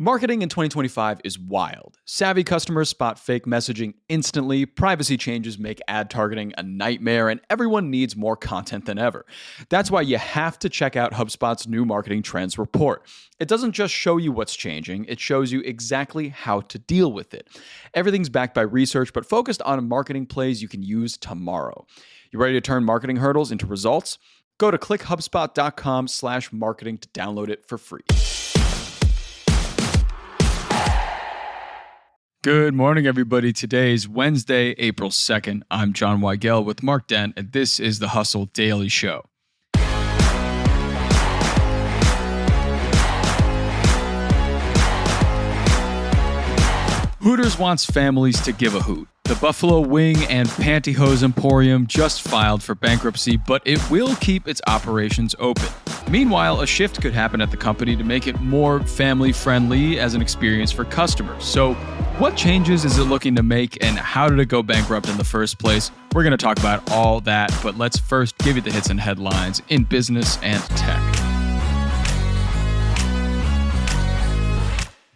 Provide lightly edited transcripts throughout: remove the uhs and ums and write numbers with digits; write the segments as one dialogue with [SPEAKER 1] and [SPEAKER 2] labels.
[SPEAKER 1] Marketing in 2025 is wild. Savvy customers spot fake messaging instantly, privacy changes make ad targeting a nightmare, and everyone needs more content than ever. That's why you have to check out HubSpot's new marketing trends report. It doesn't just show you what's changing, it shows you exactly how to deal with it. Everything's backed by research, but focused on marketing plays you can use tomorrow. You ready to turn marketing hurdles into results? Go to clickhubspot.com/marketing to download it for free. Good morning, everybody. Today is Wednesday, April 2nd. I'm John Weigell with Mark Dent, and this is the Hustle Daily Show. Hooters wants families to give a hoot. The Buffalo Wing and Pantyhose Emporium just filed for bankruptcy, but it will keep its operations open. Meanwhile, a shift could happen at the company to make it more family-friendly as an experience for customers. So, what changes is it looking to make, and how did it go bankrupt in the first place? We're going to talk about all that, but let's first give you the hits and headlines in business and tech.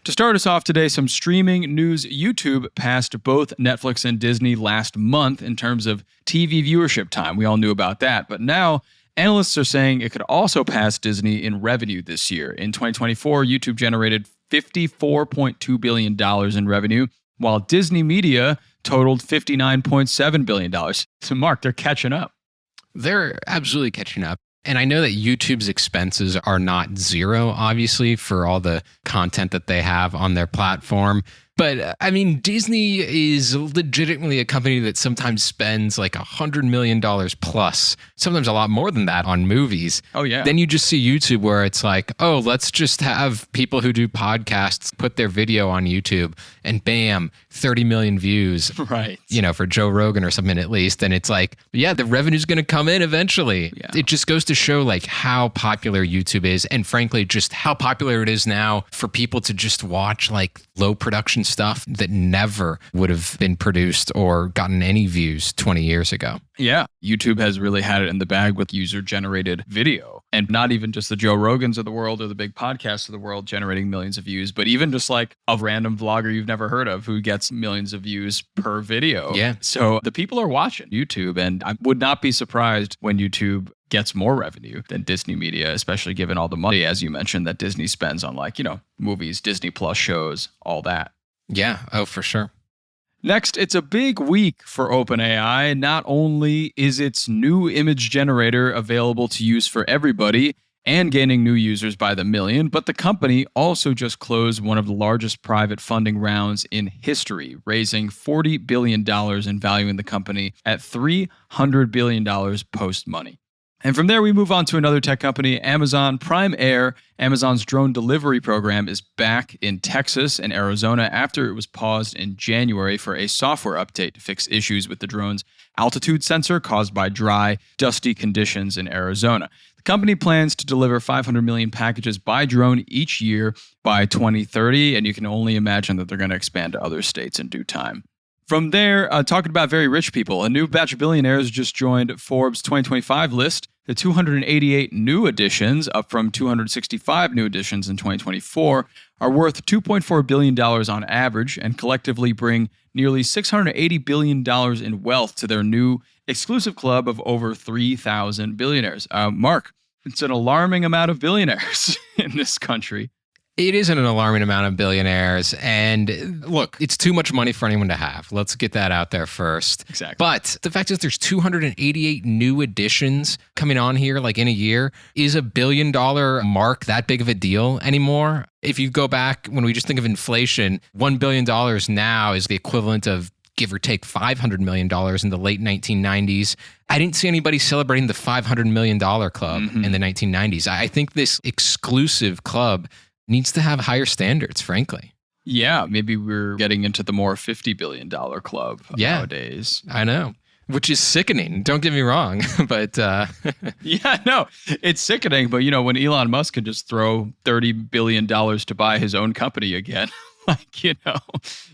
[SPEAKER 1] To start us off today, some streaming news. YouTube passed both Netflix and Disney last month in terms of TV viewership time. We all knew about that, but now analysts are saying it could also pass Disney in revenue this year. In 2024, YouTube generated $54.2 billion in revenue, while Disney Media totaled $59.7 billion. So, Mark, they're catching up.
[SPEAKER 2] They're absolutely catching up. And I know that YouTube's expenses are not zero, obviously, for all the content that they have on their platform. But I mean, Disney is legitimately a company that sometimes spends like $100 million plus, sometimes a lot more than that on movies.
[SPEAKER 1] Oh, yeah.
[SPEAKER 2] Then you just see YouTube where it's like, oh, let's just have people who do podcasts put their video on YouTube and bam, 30 million views.
[SPEAKER 1] Right.
[SPEAKER 2] You know, for Joe Rogan or something at least. And it's like, yeah, the revenue's going to come in eventually.
[SPEAKER 1] Yeah.
[SPEAKER 2] It just goes to show like how popular YouTube is. And frankly, just how popular it is now for people to just watch like low production stuff that never would have been produced or gotten any views 20 years ago.
[SPEAKER 1] Yeah, YouTube has really had it in the bag with user-generated video. And not even just the Joe Rogans of the world or the big podcasts of the world generating millions of views, but even just like a random vlogger you've never heard of who gets millions of views per video.
[SPEAKER 2] Yeah.
[SPEAKER 1] So the people are watching YouTube, and I would not be surprised when YouTube gets more revenue than Disney Media, especially given all the money, as you mentioned, that Disney spends on like, movies, Disney Plus shows, all that.
[SPEAKER 2] Yeah. Oh, for sure.
[SPEAKER 1] Next, it's a big week for OpenAI. Not only is its new image generator available to use for everybody and gaining new users by the million, but the company also just closed one of the largest private funding rounds in history, raising $40 billion and valuing the company at $300 billion post-money. And from there, we move on to another tech company, Amazon Prime Air. Amazon's drone delivery program is back in Texas and Arizona after it was paused in January for a software update to fix issues with the drone's altitude sensor caused by dry, dusty conditions in Arizona. The company plans to deliver 500 million packages by drone each year by 2030, and you can only imagine that they're going to expand to other states in due time. From there, talking about very rich people, a new batch of billionaires just joined Forbes' 2025 list. The 288 new additions, up from 265 new additions in 2024, are worth $2.4 billion on average and collectively bring nearly $680 billion in wealth to their new exclusive club of over 3,000 billionaires. Mark, it's an alarming amount of billionaires in this country.
[SPEAKER 2] It isn't an alarming amount of billionaires. And look, it's too much money for anyone to have. Let's get that out there first.
[SPEAKER 1] Exactly.
[SPEAKER 2] But the fact is there's 288 new additions coming on here like in a year. Is $1 billion mark that big of a deal anymore? If you go back, when we just think of inflation, $1 billion now is the equivalent of give or take $500 million in the late 1990s. I didn't see anybody celebrating the $500 million club in the 1990s. I think this exclusive club needs to have higher standards, frankly.
[SPEAKER 1] Yeah, maybe we're getting into the more $50 billion club nowadays.
[SPEAKER 2] I know, which is sickening. Don't get me wrong, but...
[SPEAKER 1] Yeah, no, it's sickening. But, when Elon Musk can just throw $30 billion to buy his own company again,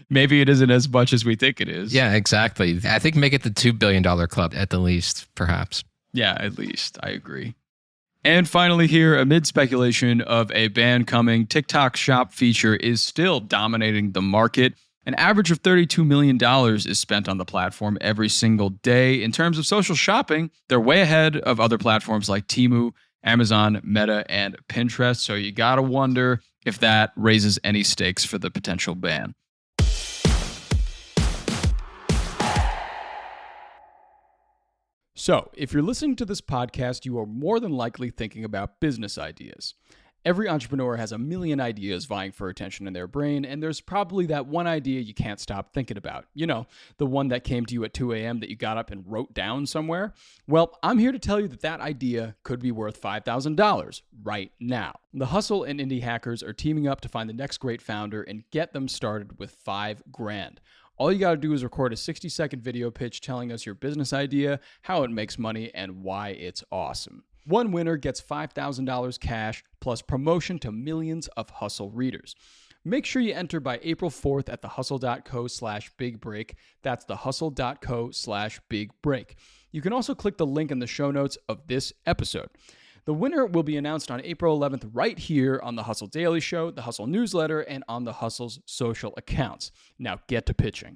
[SPEAKER 1] maybe it isn't as much as we think it is.
[SPEAKER 2] Yeah, exactly. I think make it the $2 billion club at the least, perhaps.
[SPEAKER 1] Yeah, at least. I agree. And finally here, amid speculation of a ban coming, TikTok's shop feature is still dominating the market. An average of $32 million is spent on the platform every single day. In terms of social shopping, they're way ahead of other platforms like Temu, Amazon, Meta, and Pinterest. So you gotta wonder if that raises any stakes for the potential ban. So, if you're listening to this podcast, you are more than likely thinking about business ideas. Every entrepreneur has a million ideas vying for attention in their brain, and there's probably that one idea you can't stop thinking about. You know, the one that came to you at 2 a.m. that you got up and wrote down somewhere. Well, I'm here to tell you that that idea could be worth $5,000 right now. The Hustle and Indie Hackers are teaming up to find the next great founder and get them started with $5,000. All you got to do is record a 60-second video pitch telling us your business idea, how it makes money, and why it's awesome. One winner gets $5,000 cash plus promotion to millions of Hustle readers. Make sure you enter by April 4th at thehustle.co/bigbreak. That's thehustle.co/bigbreak. You can also click the link in the show notes of this episode. The winner will be announced on April 11th right here on the Hustle Daily Show, the Hustle newsletter, and on the Hustle's social accounts. Now get to pitching.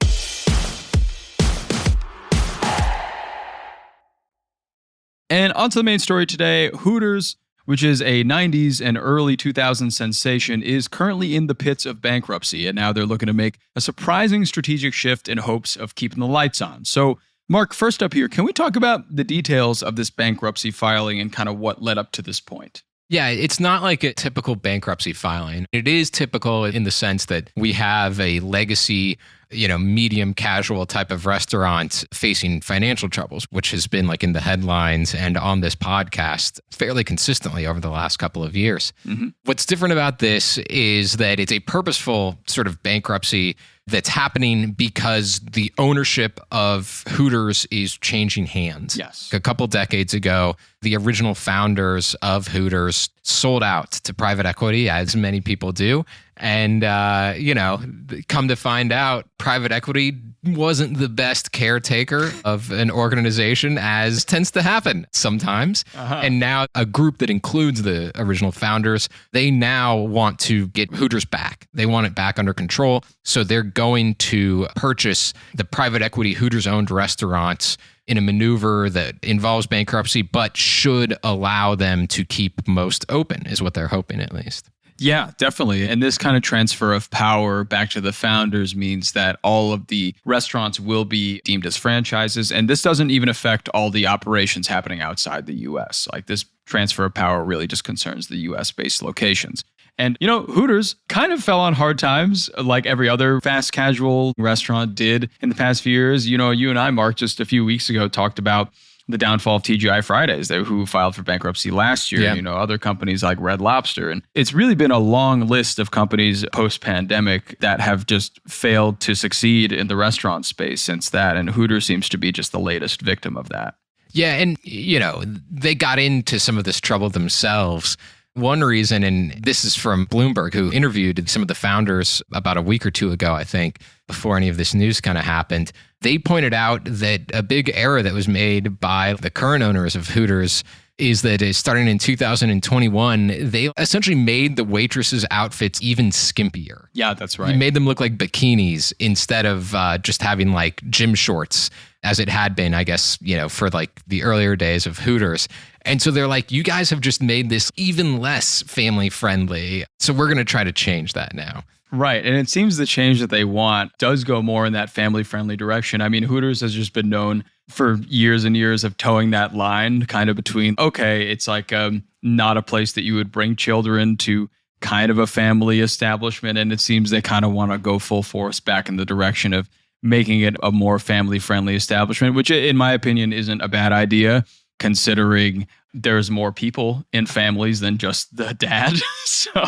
[SPEAKER 1] And on to the main story today. Hooters, which is a 90s and early 2000s sensation, is currently in the pits of bankruptcy, and now they're looking to make a surprising strategic shift in hopes of keeping the lights on. So, Mark, first up here, can we talk about the details of this bankruptcy filing and kind of what led up to this point?
[SPEAKER 2] Yeah, it's not like a typical bankruptcy filing. It is typical in the sense that we have a legacy, medium casual type of restaurant facing financial troubles, which has been like in the headlines and on this podcast fairly consistently over the last couple of years. Mm-hmm. What's different about this is that it's a purposeful sort of bankruptcy that's happening because the ownership of Hooters is changing hands.
[SPEAKER 1] Yes.
[SPEAKER 2] A couple decades ago, the original founders of Hooters sold out to private equity, as many people do. And, come to find out, private equity wasn't the best caretaker of an organization, as tends to happen sometimes. Uh-huh. And now a group that includes the original founders, they now want to get Hooters back. They want it back under control. So they're going to purchase the private equity Hooters-owned restaurants in a maneuver that involves bankruptcy, but should allow them to keep most open, is what they're hoping at least.
[SPEAKER 1] Yeah, definitely. And this kind of transfer of power back to the founders means that all of the restaurants will be deemed as franchises. And this doesn't even affect all the operations happening outside the US. Like, this transfer of power really just concerns the US-based locations. And, Hooters kind of fell on hard times like every other fast casual restaurant did in the past few years. You and I, Mark, just a few weeks ago talked about the downfall of TGI Fridays, who filed for bankruptcy last year. Yeah. Other companies like Red Lobster. And it's really been a long list of companies post-pandemic that have just failed to succeed in the restaurant space since that. And Hooters seems to be just the latest victim of that.
[SPEAKER 2] Yeah. And, they got into some of this trouble themselves. One reason, and this is from Bloomberg, who interviewed some of the founders about a week or two ago, I think, before any of this news kind of happened. They pointed out that a big error that was made by the current owners of Hooters is that starting in 2021, they essentially made the waitresses' outfits even skimpier.
[SPEAKER 1] Yeah, that's right.
[SPEAKER 2] They made them look like bikinis instead of just having like gym shorts, as it had been, I guess, for like the earlier days of Hooters. And so they're like, you guys have just made this even less family friendly. So we're going to try to change that now.
[SPEAKER 1] Right. And it seems the change that they want does go more in that family-friendly direction. I mean, Hooters has just been known for years and years of towing that line kind of between, okay, it's like not a place that you would bring children to, kind of a family establishment. And it seems they kind of want to go full force back in the direction of making it a more family-friendly establishment, which in my opinion isn't a bad idea, considering there's more people in families than just the dad. So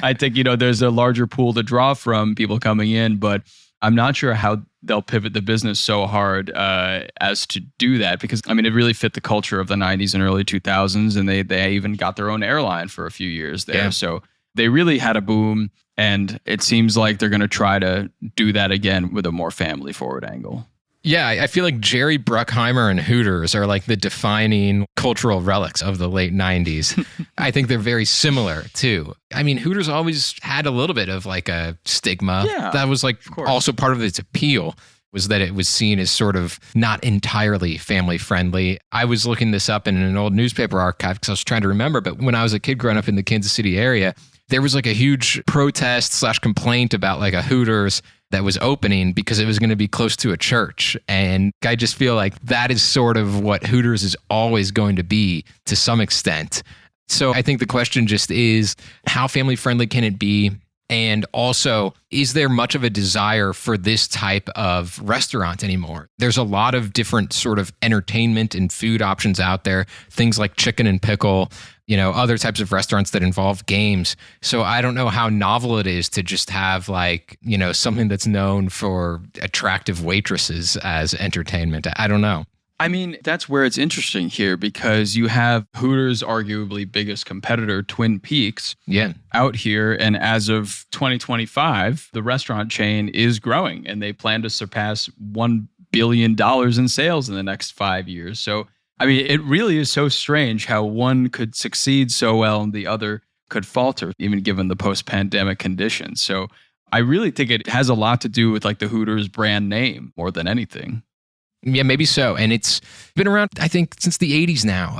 [SPEAKER 1] I think, there's a larger pool to draw from people coming in, but I'm not sure how they'll pivot the business so hard as to do that, because, it really fit the culture of the 90s and early 2000s, and they even got their own airline for a few years there. Yeah. So they really had a boom, and it seems like they're going to try to do that again with a more family-forward angle.
[SPEAKER 2] Yeah, I feel like Jerry Bruckheimer and Hooters are like the defining cultural relics of the late 90s. I think they're very similar too. I mean, Hooters always had a little bit of like a stigma.
[SPEAKER 1] Yeah,
[SPEAKER 2] that was like also part of its appeal, was that it was seen as sort of not entirely family friendly. I was looking this up in an old newspaper archive because I was trying to remember, but when I was a kid growing up in the Kansas City area, there was like a huge protest / complaint about like a Hooters that was opening because it was going to be close to a church. And I just feel like that is sort of what Hooters is always going to be to some extent. So I think the question just is, how family friendly can it be? And also, is there much of a desire for this type of restaurant anymore? There's a lot of different sort of entertainment and food options out there, things like Chicken and Pickle, other types of restaurants that involve games. So I don't know how novel it is to just have like, something that's known for attractive waitresses as entertainment. I don't know.
[SPEAKER 1] I mean, that's where it's interesting here because you have Hooters' arguably biggest competitor, Twin Peaks, out here. And as of 2025, the restaurant chain is growing and they plan to surpass $1 billion in sales in the next 5 years. So, I mean, it really is so strange how one could succeed so well and the other could falter, even given the post-pandemic conditions. So I really think it has a lot to do with like the Hooters brand name more than anything.
[SPEAKER 2] Yeah, maybe so. And it's been around, I think, since the 80s now.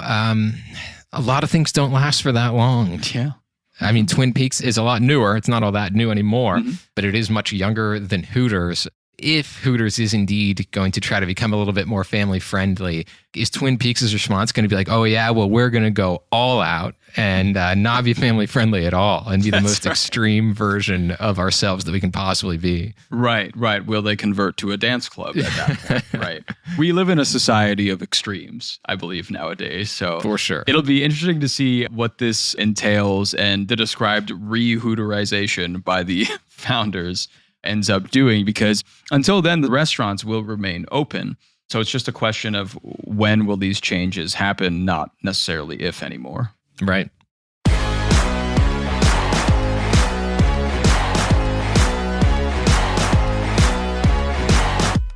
[SPEAKER 2] A lot of things don't last for that long.
[SPEAKER 1] Yeah.
[SPEAKER 2] I mean, Twin Peaks is a lot newer. It's not all that new anymore, but it is much younger than Hooters. If Hooters is indeed going to try to become a little bit more family friendly, is Twin Peaks' response going to be like, oh yeah, well, we're going to go all out and not be family friendly at all and be the most extreme version of ourselves that we can possibly be?
[SPEAKER 1] Right. Will they convert to a dance club at that point? Right. We live in a society of extremes, I believe, nowadays. So
[SPEAKER 2] for sure,
[SPEAKER 1] it'll be interesting to see what this entails and the described re-Hooterization by the founders ends up doing, because until then, the restaurants will remain open. So it's just a question of when will these changes happen, not necessarily if anymore.
[SPEAKER 2] Right.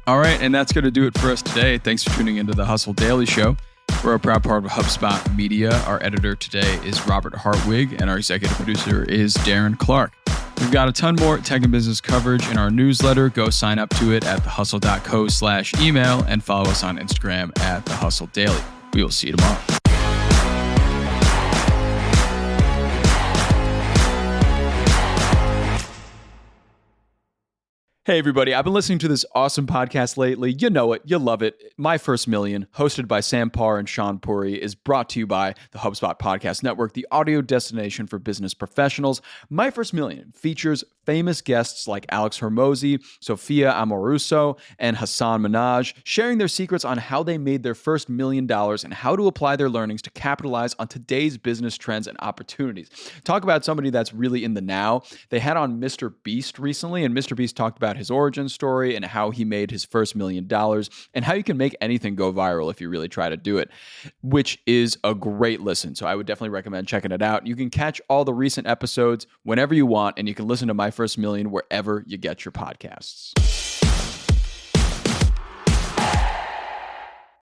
[SPEAKER 1] All right, and that's going to do it for us today. Thanks for tuning into the Hustle Daily Show. We're a proud part of HubSpot Media. Our editor today is Robert Hartwig, and our executive producer is Darren Clark. We've got a ton more tech and business coverage in our newsletter. Go sign up to it at thehustle.co/email and follow us on Instagram at thehustledaily. We will see you tomorrow. Hey, everybody. I've been listening to this awesome podcast lately. You know it. You love it. My First Million, hosted by Sam Parr and Sean Puri, is brought to you by the HubSpot Podcast Network, the audio destination for business professionals. My First Million features famous guests like Alex Hormozi, Sophia Amoruso, and Hassan Minaj, sharing their secrets on how they made their first $1 million and how to apply their learnings to capitalize on today's business trends and opportunities. Talk about somebody that's really in the now. They had on Mr. Beast recently, and Mr. Beast talked about his origin story and how he made his first $1 million and how you can make anything go viral if you really try to do it, which is a great listen. So I would definitely recommend checking it out. You can catch all the recent episodes whenever you want, and you can listen to My First Million wherever you get your podcasts.